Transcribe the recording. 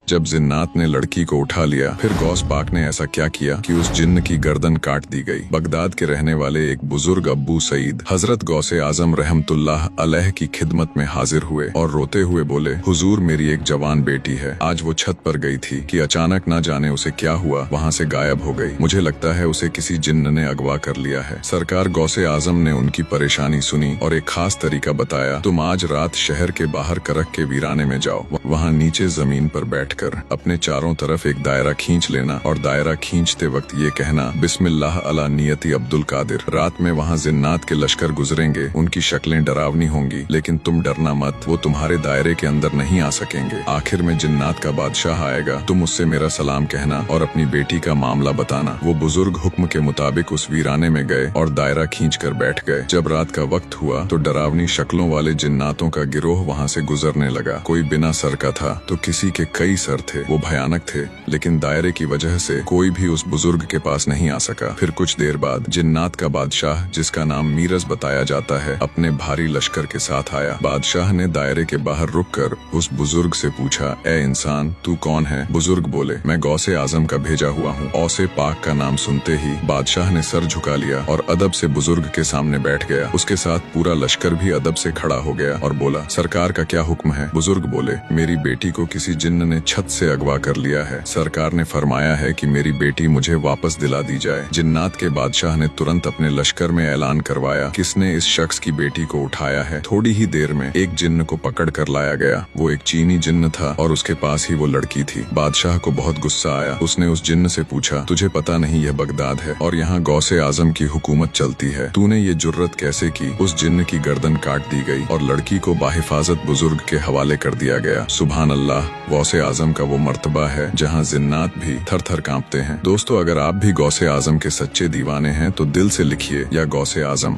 जब जिन्नात ने लड़की को उठा लिया, फिर गौस पाक ने ऐसा क्या किया कि उस जिन्न की गर्दन काट दी गई। बगदाद के रहने वाले एक बुजुर्ग अब्बू सईद हजरत गौसे आजम रहमतुल्लाह अलैह की खिदमत में हाजिर हुए और रोते हुए बोले, हुजूर मेरी एक जवान बेटी है, आज वो छत पर गई थी कि अचानक ना जाने उसे क्या हुआ, वहाँ से गायब हो गई। मुझे लगता है उसे किसी जिन्न ने अगवा कर लिया है। सरकार गौसे आजम ने उनकी परेशानी सुनी और एक खास तरीका बताया। तुम आज रात शहर के बाहर करक के वीराने में जाओ, वहाँ नीचे जमीन पर बैठकर अपने चारों तरफ एक दायरा खींच लेना और दायरा खींचते वक्त ये कहना, बिस्मिल्लाह अला नियति अब्दुल कादिर। रात में वहाँ जिन्नात के लश्कर गुजरेंगे, उनकी शक्लें डरावनी होंगी, लेकिन तुम डरना मत, वो तुम्हारे दायरे के अंदर नहीं आ सकेंगे। आखिर में जिन्नात का बादशाह आएगा, तुम उससे मेरा सलाम कहना और अपनी बेटी का मामला बताना। वो बुजुर्ग हुक्म के मुताबिक उस वीराने में गए और दायरा खींच कर बैठ गए। जब रात का वक्त हुआ तो डरावनी शक्लों वाले जिन्नातों का गिरोह वहाँ से गुजरने लगा। कोई बिना सर का था तो किसी के कई सर थे। वो भयानक थे, लेकिन दायरे की वजह से कोई भी उस बुजुर्ग के पास नहीं आ सका। फिर कुछ देर बाद जिन्नात का बादशाह, जिसका नाम मीरज बताया जाता है, अपने भारी लश्कर के साथ आया। बादशाह ने दायरे के बाहर रुककर उस बुजुर्ग से पूछा, ए इंसान, तू कौन है? बुजुर्ग बोले, मैं गौसे आजम का भेजा हुआ हूँ। औसे पाक का नाम सुनते ही बादशाह ने सर झुका लिया और अदब से बुजुर्ग के सामने बैठ गया। उसके साथ पूरा लश्कर भी अदब से खड़ा हो गया और बोला, सरकार का क्या हुक्म है? बुजुर्ग बोले, मेरी बेटी को किसी जिन्न ने छत से अगवा कर लिया है। सरकार ने फरमाया है कि मेरी बेटी मुझे वापस दिला दी जाए। जिन्नात के बादशाह ने तुरंत अपने लश्कर में ऐलान करवाया, किसने इस शख्स की बेटी को उठाया है। थोड़ी ही देर में एक जिन्न को पकड़ कर लाया गया। वो एक चीनी जिन्न था और उसके पास ही वो लड़की थी। बादशाह को बहुत गुस्सा आया। उसने उस जिन्न से पूछा, तुझे पता नहीं यह बगदाद है और यहाँ गौसे आजम की हुकूमत चलती है, तूने ये जुर्रत कैसे की? उस जिन्न की गर्दन काट दी गई और लड़की को बाहिफाजत बुजुर्ग के हवाले कर दिया गया। सुभान अल्लाह, गौसे आजम का वो मर्तबा है जहाँ जिन्नात भी थर थर कांपते हैं। दोस्तों, अगर आप भी गौसे आजम के सच्चे दीवाने हैं तो दिल से लिखिए, या गौसे आजम।